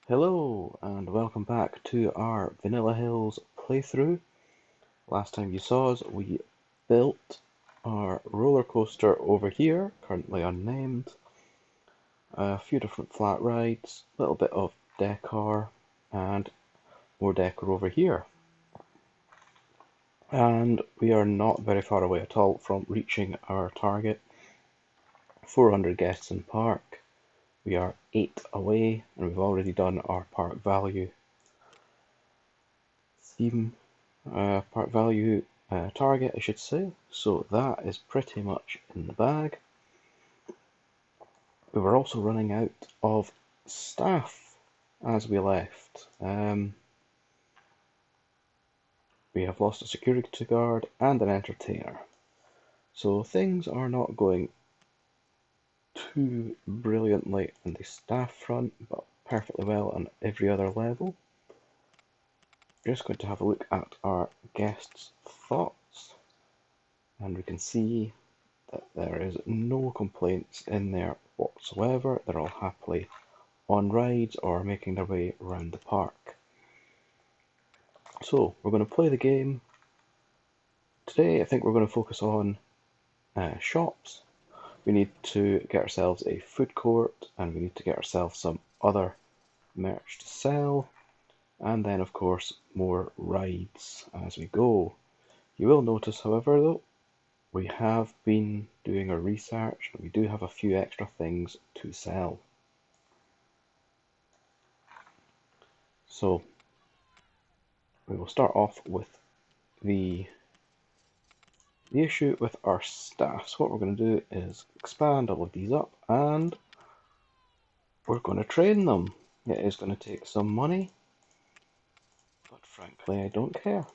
Hello and welcome back to our Vanilla Hills playthrough. Last time you saw us, we built our roller coaster over here, currently unnamed, a few different flat rides, a little bit of decor, and more decor over here. And we are not very far away at all from reaching our target, 400 guests in park. We are 8 away, and we've already done our park value theme, park value target, I should say. So that is pretty much in the bag. We were also running out of staff as we left. We have lost a security guard and an entertainer. So things are not going too brilliantly on the staff front, but perfectly well on every other level. Just going to have a look at our guests' thoughts, and we can see that there is no complaints in there whatsoever. They're all happily on rides or making their way around the park. So we're going to play the game. Today I think we're going to focus on shops. We need to get ourselves a food court, and we need to get ourselves some other merch to sell, and then of course more rides as we go. You will notice, however, though, we have been doing our research and we do have a few extra things to sell. So we will start off with the issue with our staff. So what we're going to do is expand all of these up and we're going to train them. It is going to take some money, but frankly I don't care.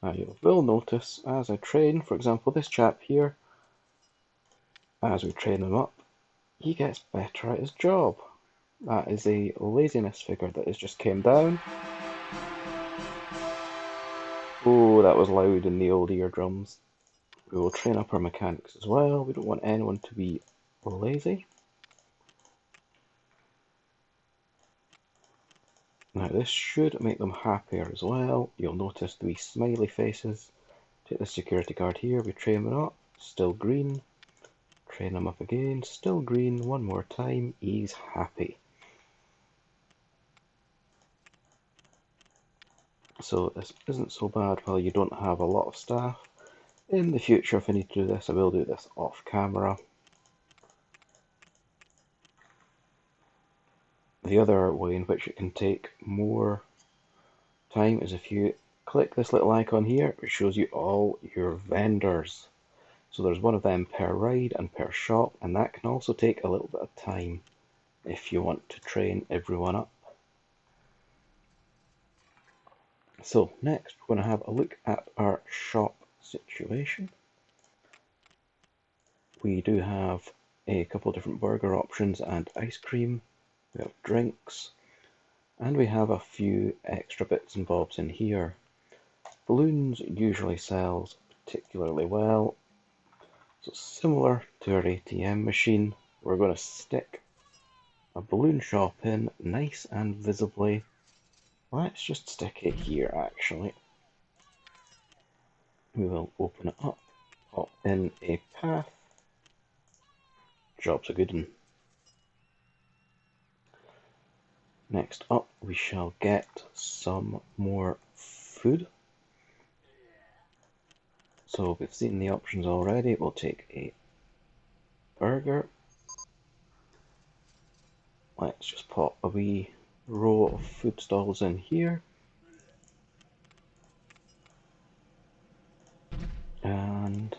Now you will notice as I train, for example this chap here, as we train him up, he gets better at his job. That is a laziness figure that has just came down. Oh, that was loud in the old eardrums. We will train up our mechanics as well. We don't want anyone to be lazy. Now this should make them happier as well. You'll notice the smiley faces. Take the security guard here, we train him up, still green. Train him up again, still green, one more time, he's happy. So this isn't so bad while you don't have a lot of staff. In the future, if I need to do this, I will do this off camera. The other way in which it can take more time is if you click this little icon here, it shows you all your vendors. So there's one of them per ride and per shop, and that can also take a little bit of time if you want to train everyone up. So next we're going to have a look at our shop situation. We do have a couple of different burger options and ice cream. We have drinks, and we have a few extra bits and bobs in here. Balloons usually sells particularly well, so similar to our ATM machine, we're going to stick a balloon shop in nice and visibly. Let's just stick it here actually. We will open it up, pop in a path. Job's a good one. Next up, we shall get some more food. So we've seen the options already. We'll take a burger. Let's just pop a wee row of food stalls in here. And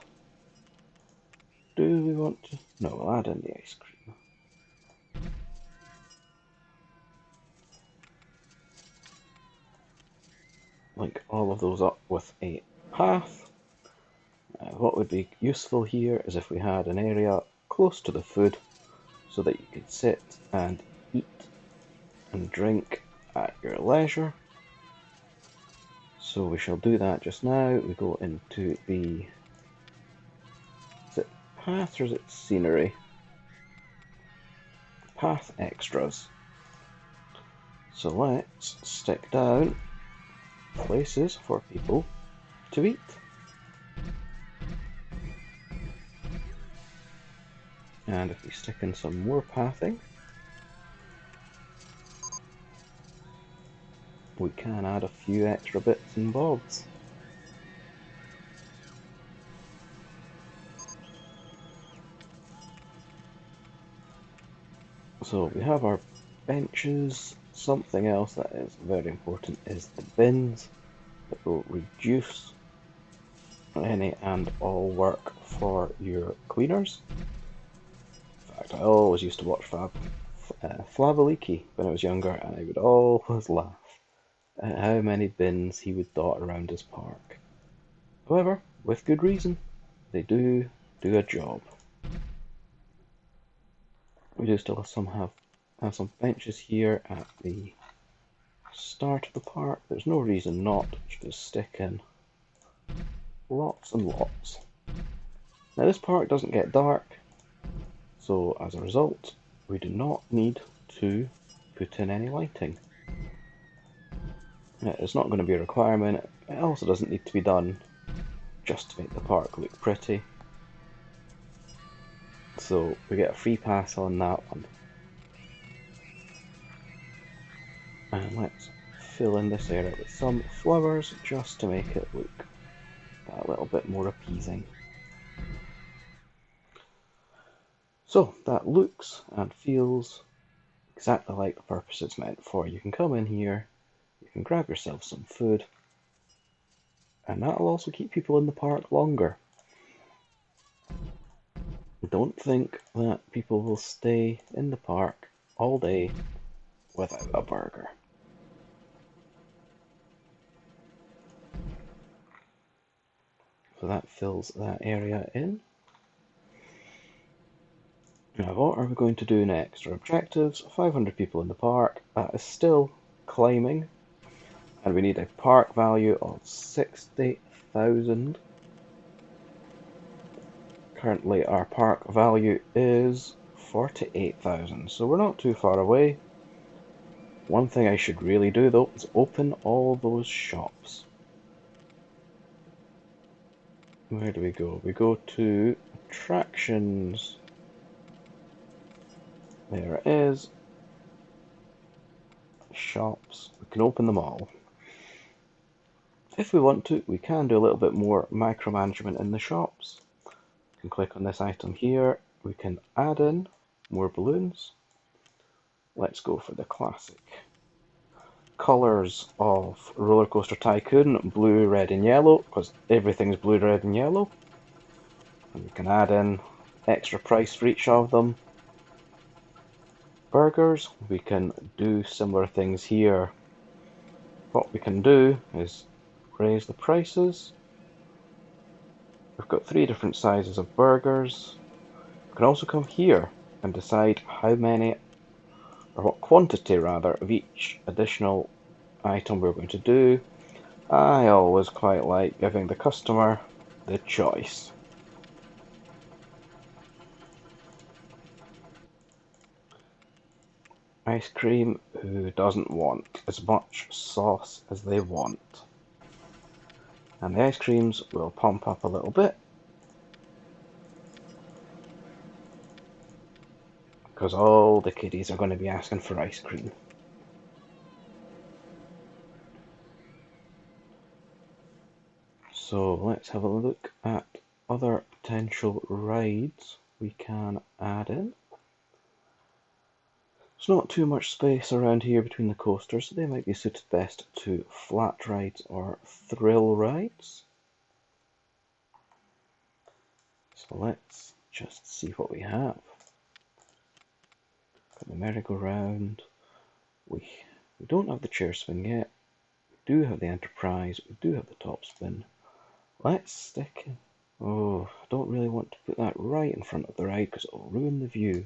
do we want to? No, we'll add in the ice cream. Link all of those up with a path. What would be useful here is if we had an area close to the food so that you could sit and eat and drink at your leisure. So we shall do that just now. We go into the, is it path or is it scenery? Path extras. So let's stick down places for people to eat. And if we stick in some more pathing, we can add a few extra bits and bobs. So we have our benches. Something else that is very important is the bins that will reduce any and all work for your cleaners. In fact, I always used to watch Flavaliki when I was younger, and I would always laugh at how many bins he would dot around his park. However, with good reason, they do a job. We do still have some benches here at the start of the park. There's no reason not to just stick in lots and lots. Now this park doesn't get dark, so as a result, we do not need to put in any lighting. It's not going to be a requirement. It also doesn't need to be done just to make the park look pretty. So we get a free pass on that one. And let's fill in this area with some flowers just to make it look a little bit more appeasing. So that looks and feels exactly like the purpose it's meant for. You can come in here, you can grab yourself some food, and that'll also keep people in the park longer. Don't think that people will stay in the park all day without a burger. So that fills that area in. Now what are we going to do next? Our objectives, 500 people in the park. That is still climbing. And we need a park value of 60,000. Currently our park value is 48,000, so we're not too far away. One thing I should really do though is open all those shops. Where do we go? We go to attractions. There it is. Shops. We can open them all. If we want to, we can do a little bit more micromanagement in the shops. We can click on this item here. We can add in more balloons. Let's go for the classic colours of Roller Coaster Tycoon, blue, red and yellow, because everything's blue, red and yellow. And we can add in extra price for each of them. Burgers, we can do similar things here. What we can do is raise the prices. We've got 3 different sizes of burgers. We can also come here and decide how many, or what quantity rather, of each additional item we're going to do. I always quite like giving the customer the choice. Ice cream, who doesn't want as much sauce as they want? And the ice creams will pump up a little bit, because all the kiddies are going to be asking for ice cream. So let's have a look at other potential rides we can add in. There's not too much space around here between the coasters, so they might be suited best to flat rides or thrill rides. So let's just see what we have. Got the merry-go-round. We don't have the chair swing yet. We do have the Enterprise. We do have the top spin. Let's stick. Oh, I don't really want to put that right in front of the ride because it'll ruin the view.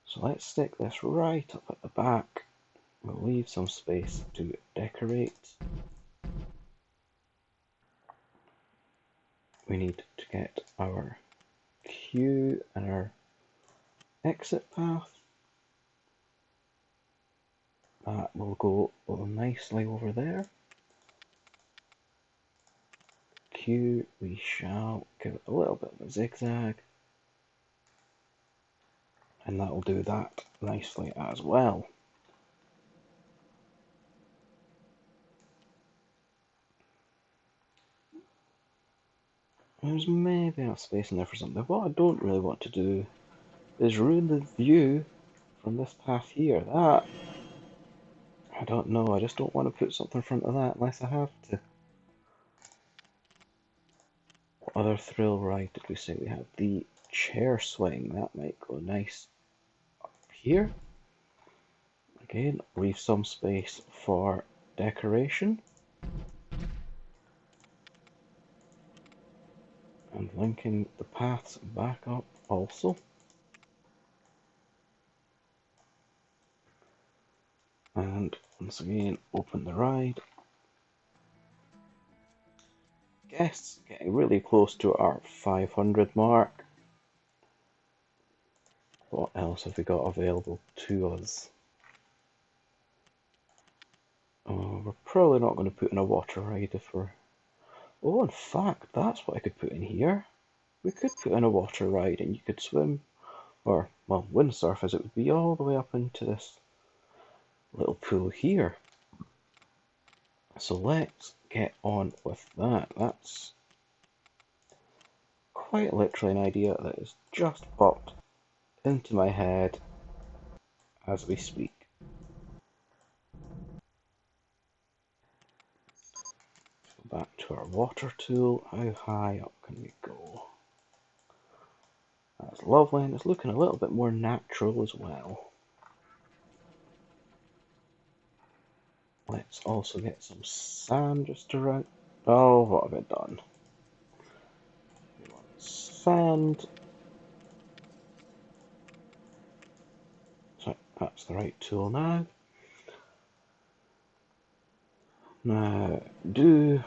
So let's stick this right up at the back. We'll leave some space to decorate. We need to get our queue and our exit path. That will go nicely over there. Q, we shall give it a little bit of a zigzag, and that will do that nicely as well. There's maybe enough space in there for something. What I don't really want to do is ruin the view from this path here. That, I don't know, I just don't want to put something in front of that unless I have to. What other thrill ride did we say we have? The chair swing, that might go nice up here. Again, leave some space for decoration. And linking the paths back up also. And once again, open the ride. Guests getting really close to our 500 mark. What else have we got available to us? Oh, we're probably not going to put in a water ride if we're... Oh, in fact, that's what I could put in here. We could put in a water ride and you could swim, or, well, windsurf as it would be, all the way up into this little pool here. So let's get on with that. That's quite literally an idea that has just popped into my head as we speak. Go back to our water tool. How high up can we go? That's lovely, and it's looking a little bit more natural as well. Let's also get some sand just around. Oh, what have I done? We want sand. So that's the right tool now. Now, do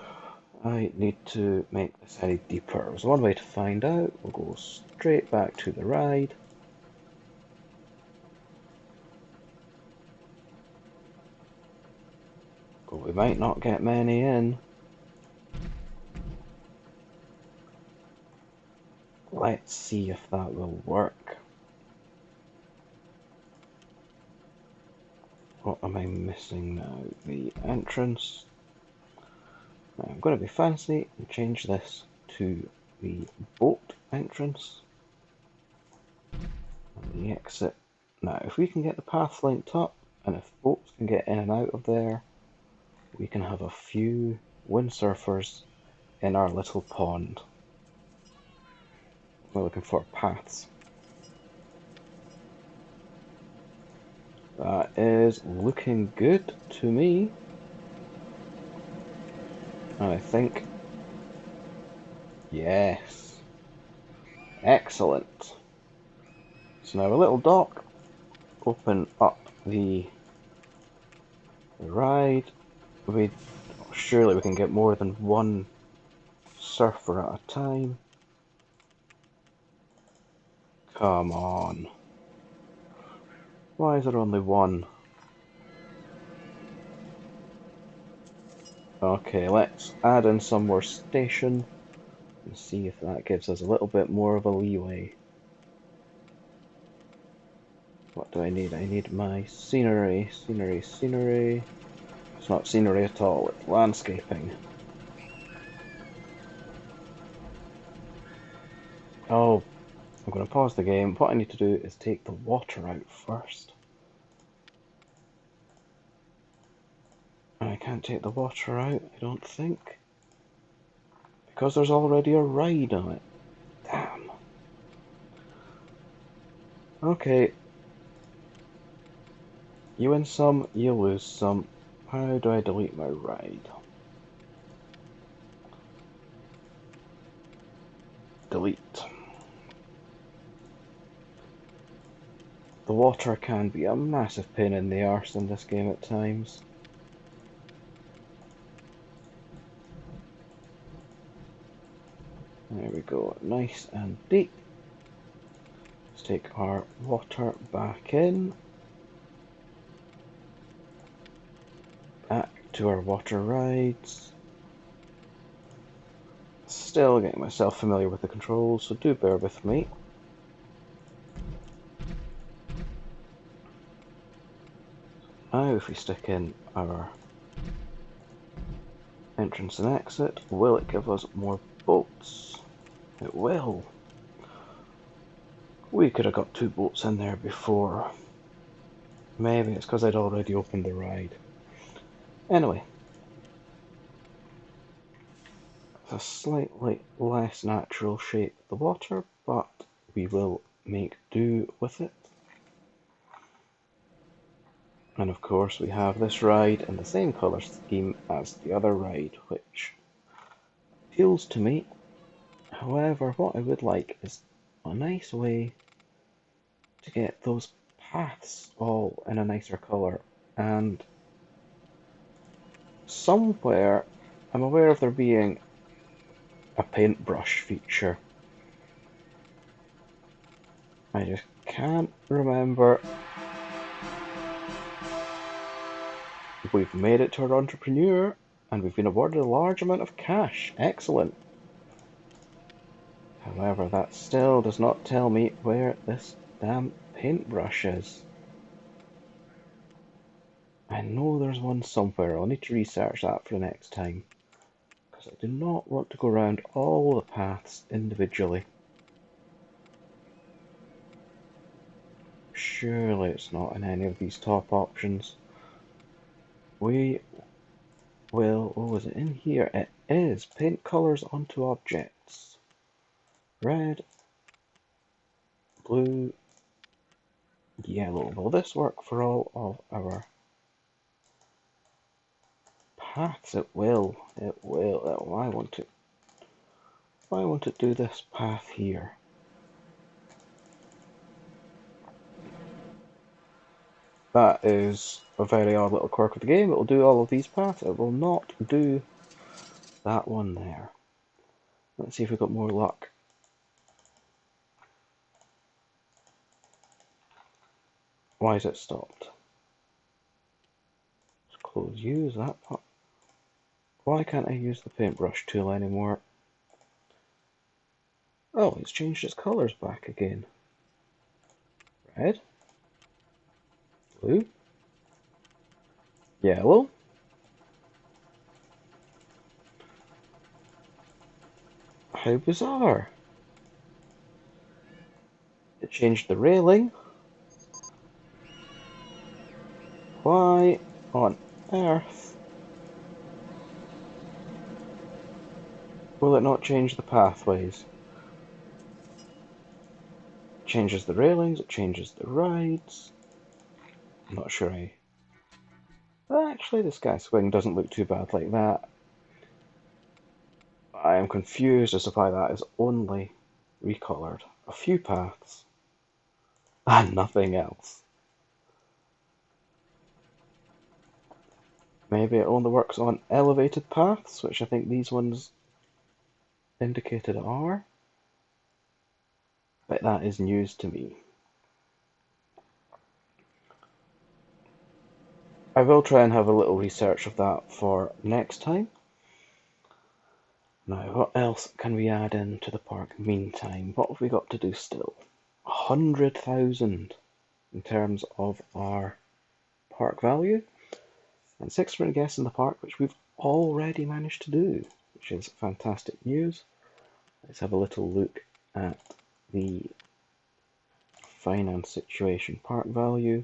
I need to make this any deeper? There's one way to find out. We'll go straight back to the ride. But we might not get many in. Let's see if that will work. What am I missing now? The entrance. Now I'm going to be fancy and change this to the boat entrance. And the exit. Now if we can get the path linked up, and if boats can get in and out of there, we can have a few windsurfers in our little pond. We're looking for paths. That is looking good to me. And I think, yes, excellent. So now a little dock, open up the ride. Surely we can get more than one surfer at a time. Come on. Why is there only one? Okay, let's add in some more station and see if that gives us a little bit more of a leeway. What do I need? I need my scenery. Scenery. It's not scenery at all, it's landscaping. Oh, I'm going to pause the game. What I need to do is take the water out first. And I can't take the water out, I don't think. Because there's already a ride on it. Damn. Okay. You win some, you lose some. How do I delete my ride? Delete. The water can be a massive pain in the arse in this game at times. There we go, nice and deep. Let's take our water back in. to our water rides. Still getting myself familiar with the controls, so do bear with me. Now if we stick in our entrance and exit, will it give us more boats? It will. We could have got 2 boats in there before. Maybe it's because I'd already opened the ride. Anyway, it's a slightly less natural shape of the water, but we will make do with it. And of course we have this ride in the same colour scheme as the other ride, which appeals to me. However, what I would like is a nice way to get those paths all in a nicer colour. And somewhere, I'm aware of there being a paintbrush feature. I just can't remember. We've made it to our entrepreneur, and we've been awarded a large amount of cash. Excellent. However, that still does not tell me where this damn paintbrush is. I know there's one somewhere. I'll need to research that for the next time, because I do not want to go around all the paths individually. Surely it's not in any of these top options. We will... oh, is it in here? It is. Paint colours onto objects. Red, blue, yellow. Will this work for all of our paths? It will. It will. I want to do this path here. That is a very odd little quirk of the game. It will do all of these paths. It will not do that one there. Let's see if we've got more luck. Why is it stopped? Let's close use that part. Why can't I use the paintbrush tool anymore? Oh, it's changed its colours back again. Red, blue, yellow. How bizarre. It changed the railing. Why on earth will it not change the pathways? It changes the railings, it changes the rides. I'm not sure Actually, the Sky Swing doesn't look too bad like that. I am confused as to why that is only recoloured. A few paths and nothing else. Maybe it only works on elevated paths, which I think these ones indicated are. But that is news to me. I will try and have a little research of that for next time. Now, what else can we add into the park meantime? What have we got to do still? 100,000 in terms of our park value, and 600 guests in the park, which we've already managed to do, which is fantastic news. Let's have a little look at the finance situation. Park value.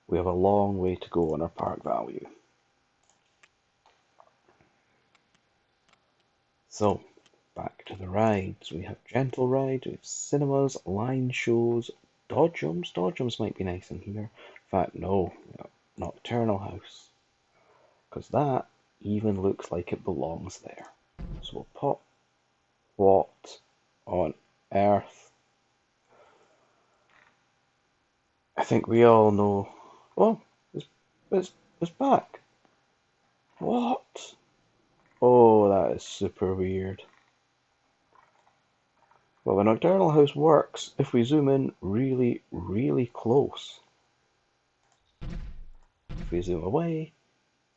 We have a long way to go on our park value. So, back to the rides. We have gentle rides, we have cinemas, line shows, dodgems. Dodgems might be nice in here. In fact, no, Nocturnal House, because that even looks like it belongs there. So we'll pop. What on earth? I think we all know. Oh, it's back. What? Oh, that is super weird. Well, the Nocturnal House works if we zoom in really, really close. If we zoom away,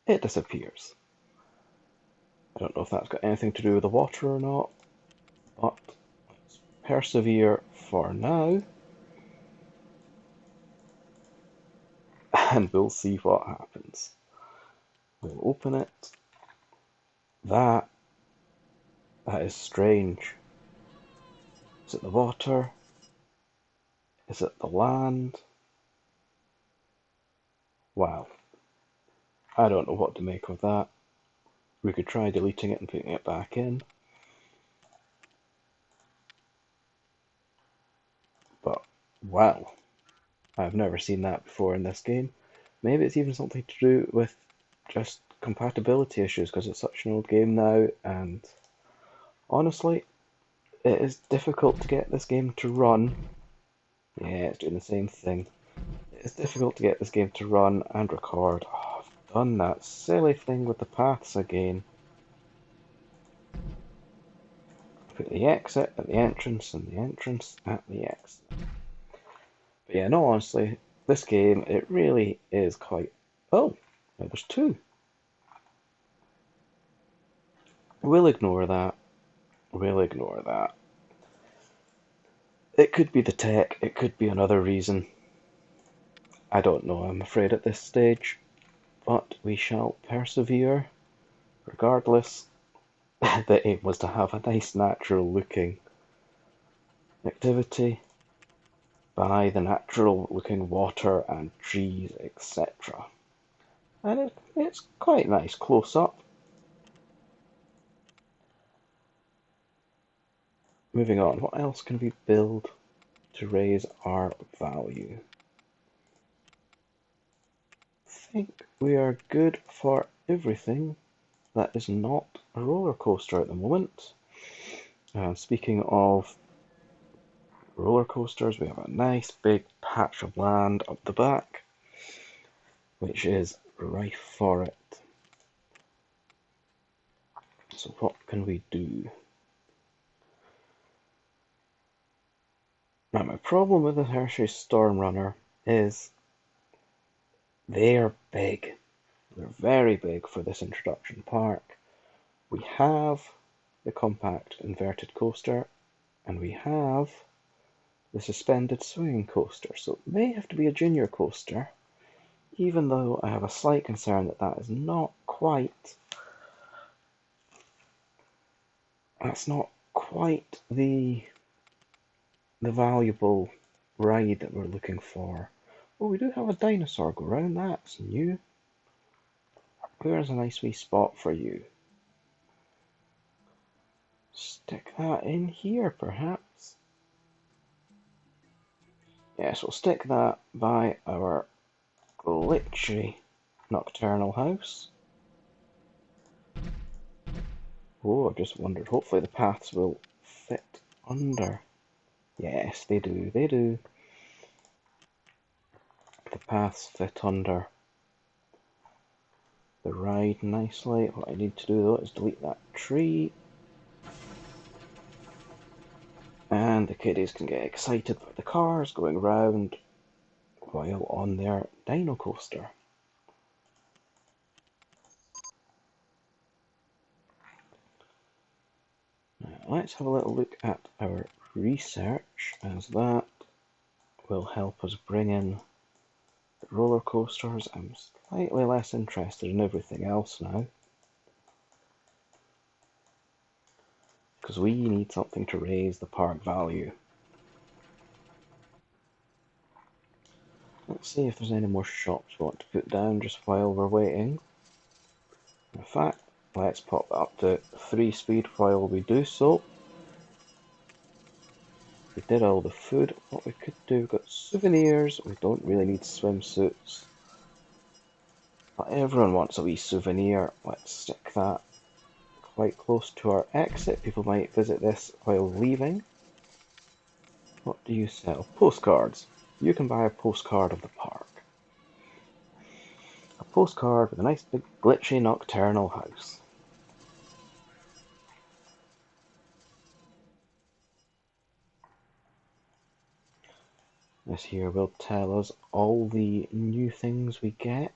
it disappears. I don't know if that's got anything to do with the water or not, but let's persevere for now, and we'll see what happens. We'll open it. That is strange. Is it the water? Is it the land? Wow. I don't know what to make of that. We could try deleting it and putting it back in. But, wow. I've never seen that before in this game. Maybe it's even something to do with just compatibility issues, because it's such an old game now, and honestly, it is difficult to get this game to run. Yeah, it's doing the same thing. It's difficult to get this game to run and record. Oh, I've done that silly thing with the paths again. Put the exit at the entrance and the entrance at the exit. But yeah, no, honestly, this game, it really is quite... Oh, there's two. We'll ignore that. We'll ignore that. It could be the tech, it could be another reason. I don't know, I'm afraid at this stage. But we shall persevere. Regardless, the aim was to have a nice natural looking activity by the natural looking water and trees, etc. And it's quite nice close up. Moving on, what else can we build to raise our value? I think we are good for everything that is not a roller coaster at the moment. Speaking of roller coasters, we have a nice big patch of land up the back, which is rife for it. So what can we do? Now, my problem with the Hershey Storm Runner is they're big. They're very big for this introduction park. We have the compact inverted coaster, and we have the suspended swinging coaster, so it may have to be a junior coaster, even though I have a slight concern that that's not quite the valuable ride that we're looking for. Oh, we do have a dinosaur go round, that's new. Where's a nice wee spot for you? Stick that in here, perhaps. Yes, we'll stick that by our glitchy nocturnal house. Oh, I've just wondered, hopefully the paths will fit under. Yes, they do, they do. The paths fit under the ride nicely. What I need to do though is delete that tree. And the kiddies can get excited by the cars going round while on their dino coaster. Now, let's have a little look at our research, as that will help us bring in the roller coasters. I'm slightly less interested in everything else now, because we need something to raise the park value. Let's see if there's any more shops we want to put down just while we're waiting. In fact, let's pop that up to 3 speed while we do so. We did all the food. What we could do, we've got souvenirs. We don't really need swimsuits. But everyone wants a wee souvenir. Let's stick that quite close to our exit. People might visit this while leaving. What do you sell? Postcards. You can buy a postcard of the park. A postcard with a nice big glitchy nocturnal house. This here will tell us all the new things we get.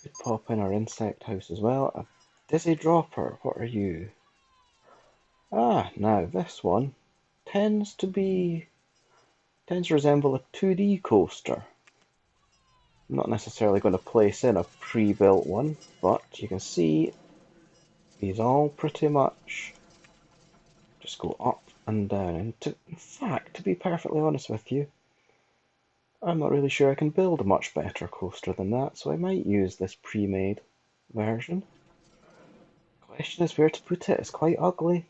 Could pop in our insect house as well. A dizzy dropper, what are you? Ah, now this one tends to resemble a 2D coaster. I'm not necessarily going to place in a pre-built one, but you can see these all pretty much just go up and down. And in fact, to be perfectly honest with you, I'm not really sure I can build a much better coaster than that, so I might use this pre-made version. Question is where to put it. It's quite ugly.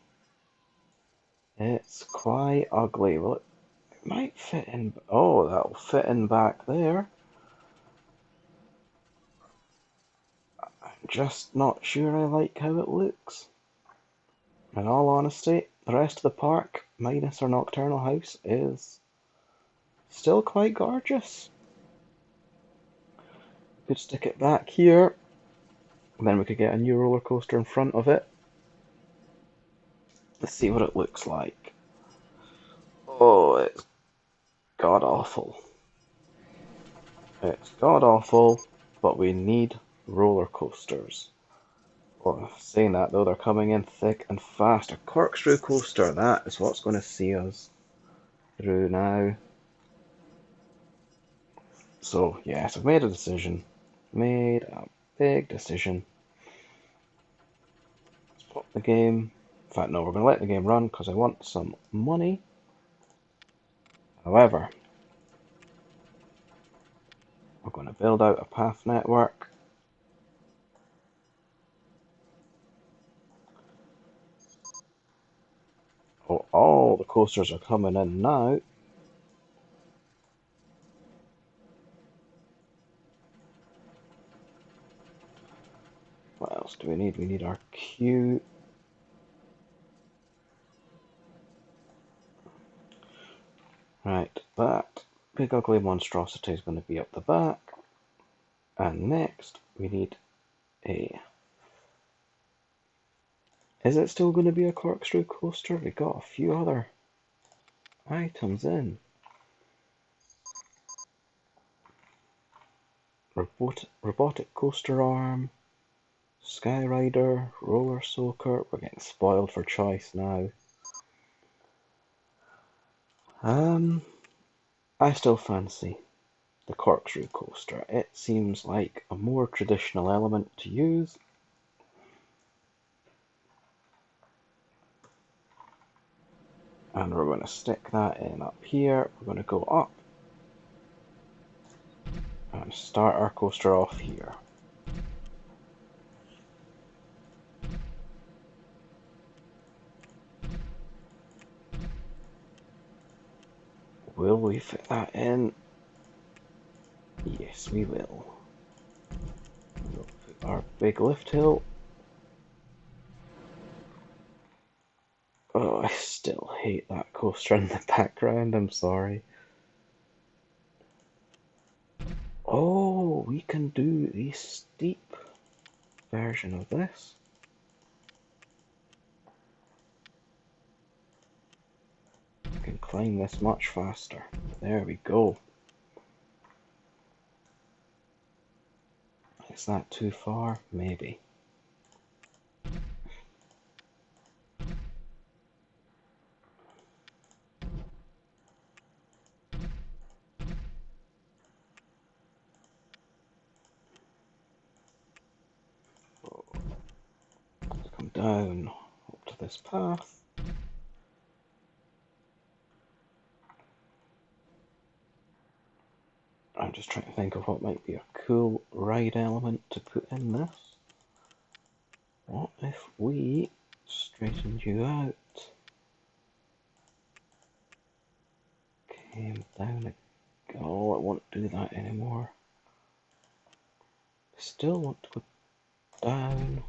It's quite ugly. Well, it might fit in. Oh, that'll fit in back there. I'm just not sure I like how it looks. In all honesty, the rest of the park, minus our nocturnal house, is still quite gorgeous. We could stick it back here, and then we could get a new roller coaster in front of it. Let's see what it looks like. Oh, it's god awful. It's god awful, but we need roller coasters. Well, saying that though, they're coming in thick and fast. A corkscrew coaster, that is what's going to see us through now. So, yes, I've made a decision. Made a big decision. Let's pop the game. In fact, no, we're going to let the game run because I want some money. However, we're going to build out a path network. Oh, all the coasters are coming in now. What else do we need? We need our queue. Right, that big ugly monstrosity is going to be up the back. And next, we need a... Is it still going to be a corkscrew coaster? We got a few other items in. Robotic coaster arm, Skyrider, roller soaker. We're getting spoiled for choice now. I still fancy the corkscrew coaster. It seems like a more traditional element to use. And we're going to stick that in up here. We're going to go up and start our coaster off here. Will we fit that in? Yes, we will. We'll put our big lift hill. Oh, I still hate that coaster in the background, I'm sorry. Oh, we can do the steep version of this. We can climb this much faster. There we go. Is that too far? Maybe. Let's come down up to this path. I'm just trying to think of what might be a cool ride element to put in this. What if we straightened you out? Came down. Oh, I won't do that anymore. Still want to go down.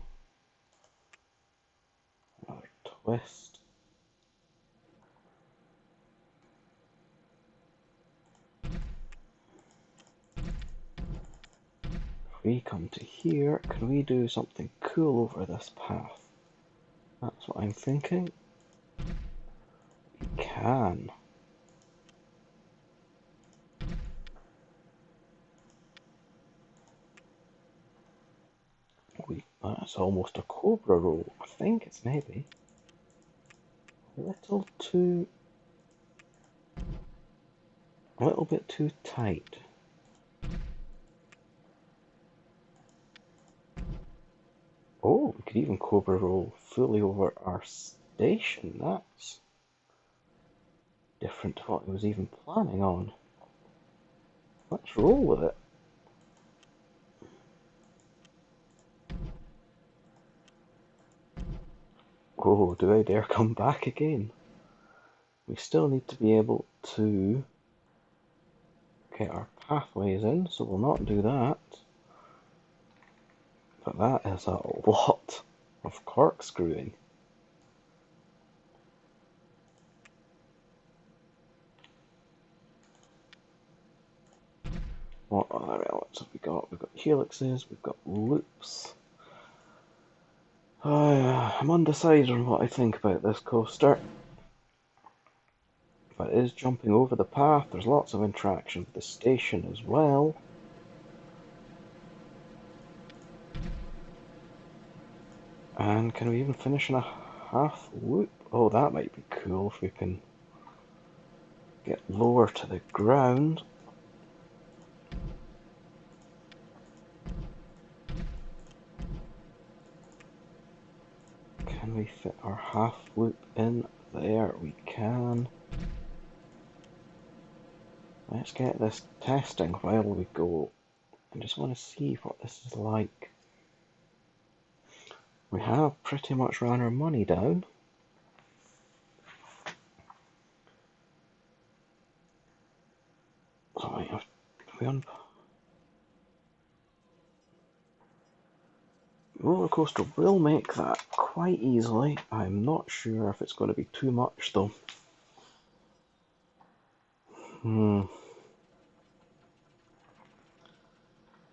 Another twist. If we come to here, can we do something cool over this path? That's what I'm thinking. We can. That's almost a cobra roll. I think it's maybe a little bit too tight. Oh, we could even cobra roll fully over our station. That's different to what I was even planning on. Let's roll with it. Oh, do I dare come back again? We still need to be able to get our pathways in, so we'll not do that. But that is a lot of corkscrewing. What other elements have we got? We've got helixes, we've got loops. I'm undecided on what I think about this coaster. But it is jumping over the path. There's lots of interaction with the station as well. And can we even finish in a half loop? Oh, that might be cool if we can get lower to the ground. Can we fit our half loop in there? We can. Let's get this testing while we go. I just want to see what this is like. We have pretty much run our money down. So roller coaster will make that quite easily. I'm not sure if it's going to be too much though.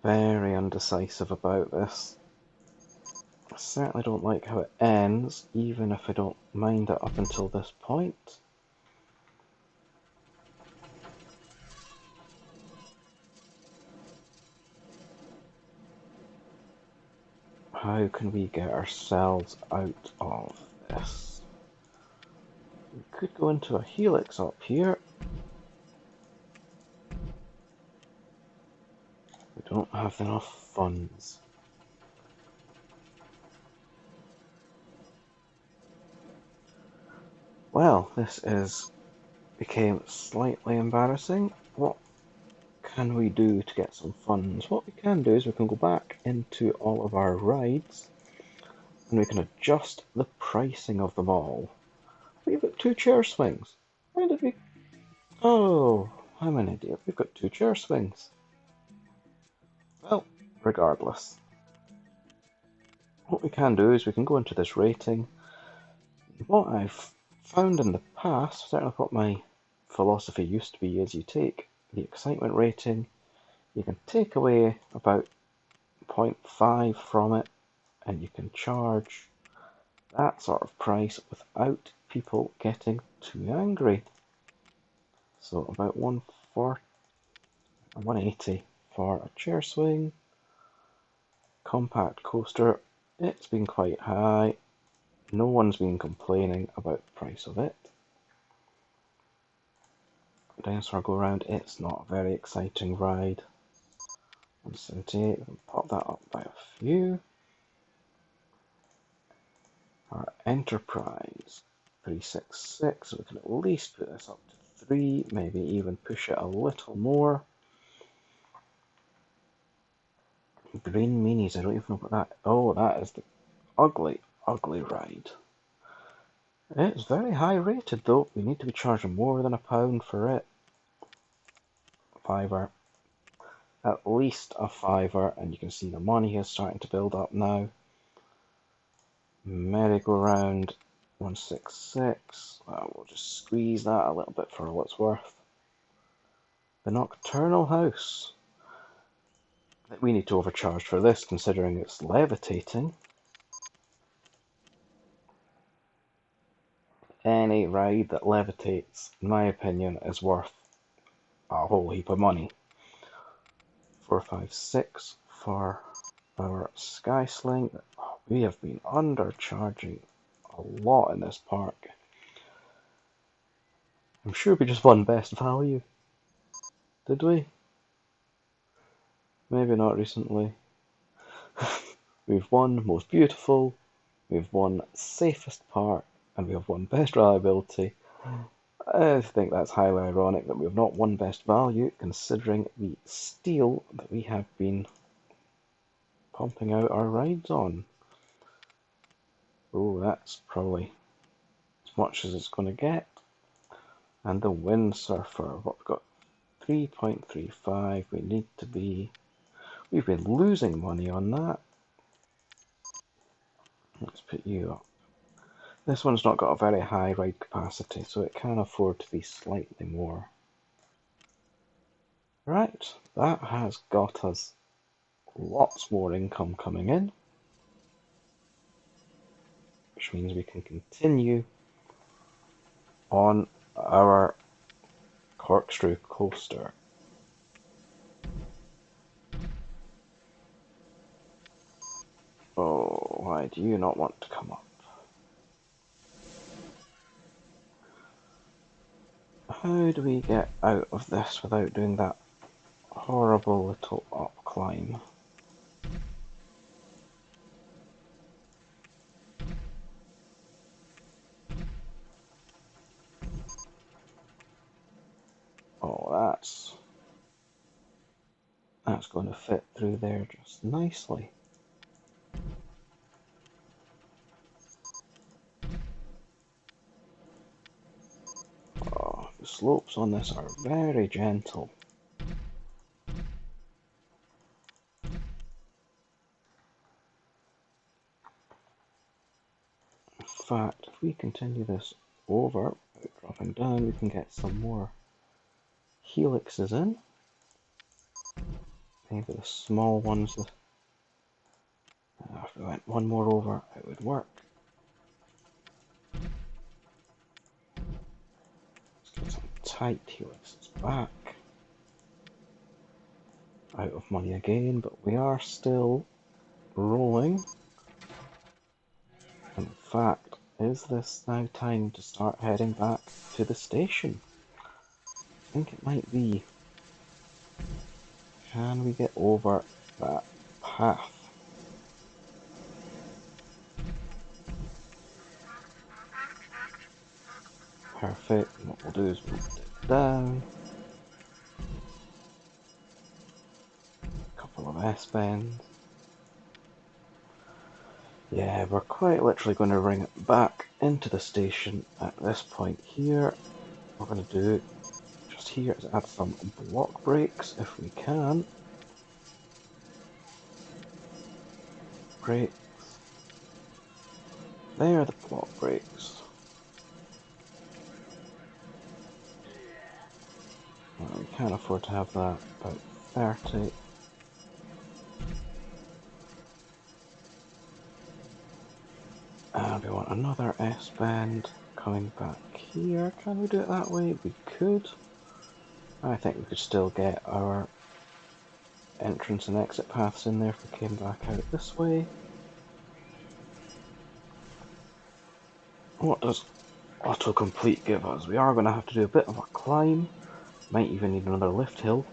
Very undecisive about this. I certainly don't like how it ends, even if I don't mind it up until this point. How can we get ourselves out of this? We could go into a helix up here. We don't have enough funds. Well, became slightly embarrassing. What can we do to get some funds? What we can do is we can go back into all of our rides and we can adjust the pricing of them all. We've got 2 chair swings. Why did we... Oh, I'm an idiot. We've got 2 chair swings. Well, regardless. What we can do is we can go into this rating. What I've found in the past, certainly what my philosophy used to be, is you take the excitement rating, you can take away about 0.5 from it, and you can charge that sort of price without people getting too angry. So about 180 for a chair swing. Compact coaster, it's been quite high. No one's been complaining about the price of it. Dinosaur Go Round, it's not a very exciting ride. 178, we can pop that up by a few. Our Enterprise, 366, so we can at least put this up to 3, maybe even push it a little more. Green Minis, I don't even know what that... Oh, that is the ugly, ugly ride. It's very high rated though. We need to be charging more than £1 for it. £5. At least a £5, and you can see the money is starting to build up now. Merry-go-round 166. We'll just squeeze that a little bit for all it's worth. The Nocturnal House. We need to overcharge for this considering it's levitating. Any ride that levitates, in my opinion, is worth a whole heap of money. 456 for our Sky Sling. We have been undercharging a lot in this park. I'm sure we just won best value. Did we? Maybe not recently. We've won most beautiful, we've won safest park, and we have won best reliability. I think that's highly ironic that we have not won best value, considering the steel that we have been pumping out our rides on. Oh, that's probably as much as it's going to get. And the windsurfer, what we've got 3.35. We need to be. We've been losing money on that. Let's put you up. This one's not got a very high ride capacity, so it can afford to be slightly more. Right, that has got us lots more income coming in, which means we can continue on our corkscrew coaster. Oh, why do you not want to come up? How do we get out of this without doing that horrible little up climb? Oh, that's going to fit through there just nicely. Oh, the slopes on this are very gentle. In fact, if we continue this over without dropping down, we can get some more helixes in. Maybe the small ones. If we went one more over, it would work. Let's get some tight helixes back. Out of money again, but we are still rolling. In fact, is this now time to start heading back to the station? I think it might be. Can we get over that path? Perfect. And what we'll do is we'll dip down. A couple of S-bends. Yeah, we're quite literally going to bring it back into the station at this point here. What we're going to do just here is add some block brakes if we can. Brakes. There are the block brakes. Well, we can't afford to have that. About 30. And we want another S-bend coming back here. Can we do it that way? We could. I think we could still get our entrance and exit paths in there if we came back out this way. What does autocomplete give us? We are going to have to do a bit of a climb. Might even need another lift hill.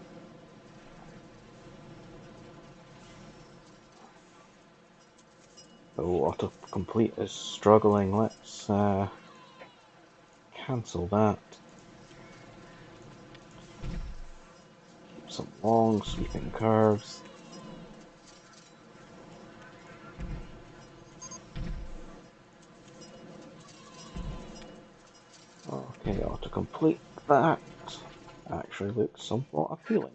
Oh, autocomplete is struggling. Let's cancel that. Keep some long sweeping curves. Okay, autocomplete. That actually looks somewhat appealing.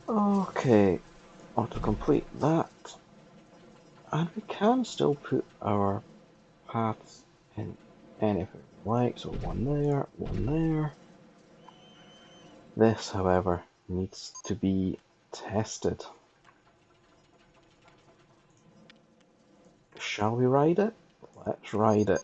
Okay, autocomplete that. And we can still put our paths in anywhere we like. So one there, one there. This, however, needs to be tested. Shall we ride it? Let's ride it.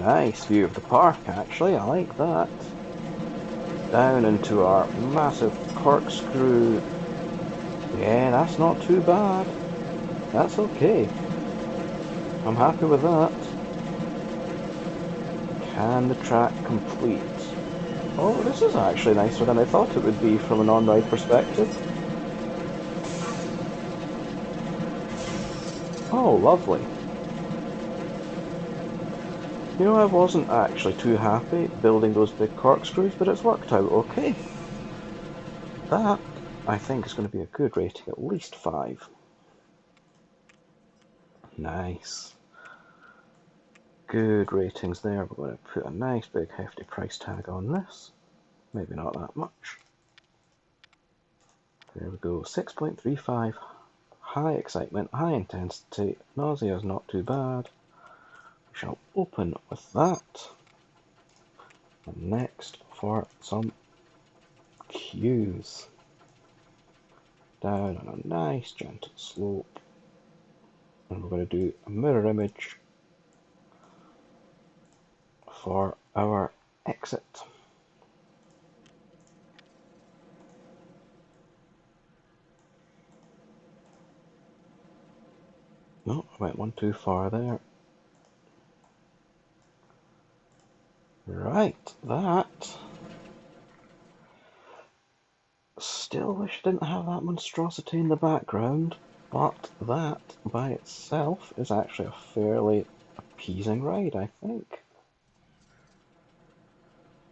Nice view of the park, actually. I like that. Down into our massive corkscrew. Yeah, that's not too bad. That's okay. I'm happy with that. Can the track complete? Oh, this is actually nicer than I thought it would be from an on-ride perspective. Oh, lovely. You know, I wasn't actually too happy building those big corkscrews, but it's worked out okay. That, I think, is going to be a good rating, at least 5. Nice. Good ratings there. We're going to put a nice big hefty price tag on this. Maybe not that much. There we go, 6.35. High excitement, high intensity, nausea is not too bad. We shall open with that. And next for some cues. Down on a nice gentle slope. And we're going to do a mirror image for our exit. No, I went one too far there. Right, that. Still wish I didn't have that monstrosity in the background, but that by itself is actually a fairly appeasing ride, I think.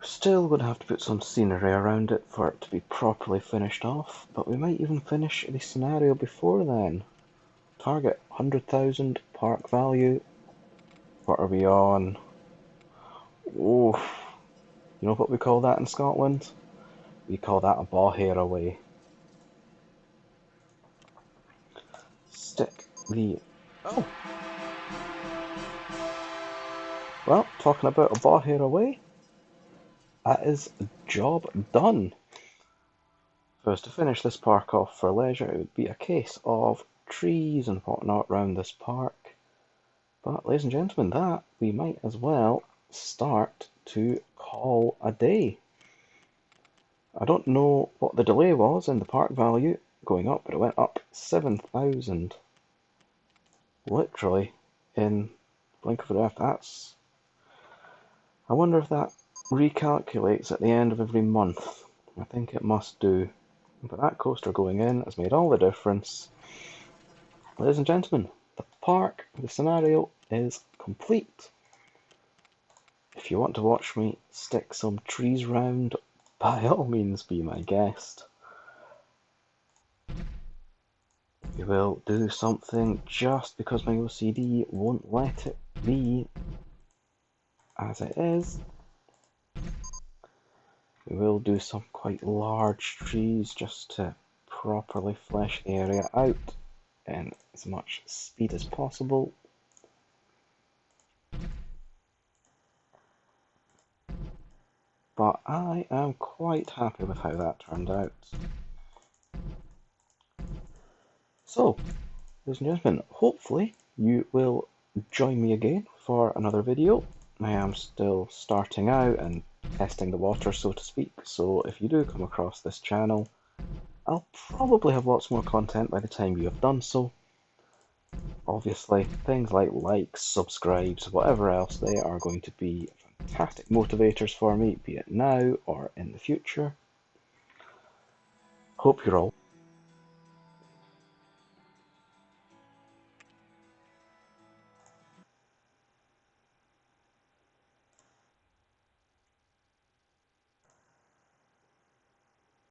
Still would have to put some scenery around it for it to be properly finished off, but we might even finish the scenario before then. Target 100,000 park value. What are we on? Oh, you know what we call that in Scotland? We call that a bawhair away. Stick the... Oh! Well, talking about a bawhair away, that is job done. If I was to finish this park off for leisure, it would be a case of trees and whatnot round this park. But, ladies and gentlemen, that we might as well start to call a day. I don't know what the delay was in the park value going up, but it went up 7,000. Literally in blink of an eye. That's... I wonder if that recalculates at the end of every month. I think it must do. But that coaster going in has made all the difference. Ladies and gentlemen, the park, the scenario is complete. If you want to watch me stick some trees round, by all means be my guest. We will do something just because my OCD won't let it be as it is. We will do some quite large trees just to properly flesh the area out in as much speed as possible. But I am quite happy with how that turned out. So, ladies and gentlemen, hopefully you will join me again for another video. I am still starting out and testing the water, so to speak, so if you do come across this channel, I'll probably have lots more content by the time you have done so. Obviously, things like likes, subscribes, whatever else, they are going to be fantastic motivators for me, be it now or in the future. Hope you're all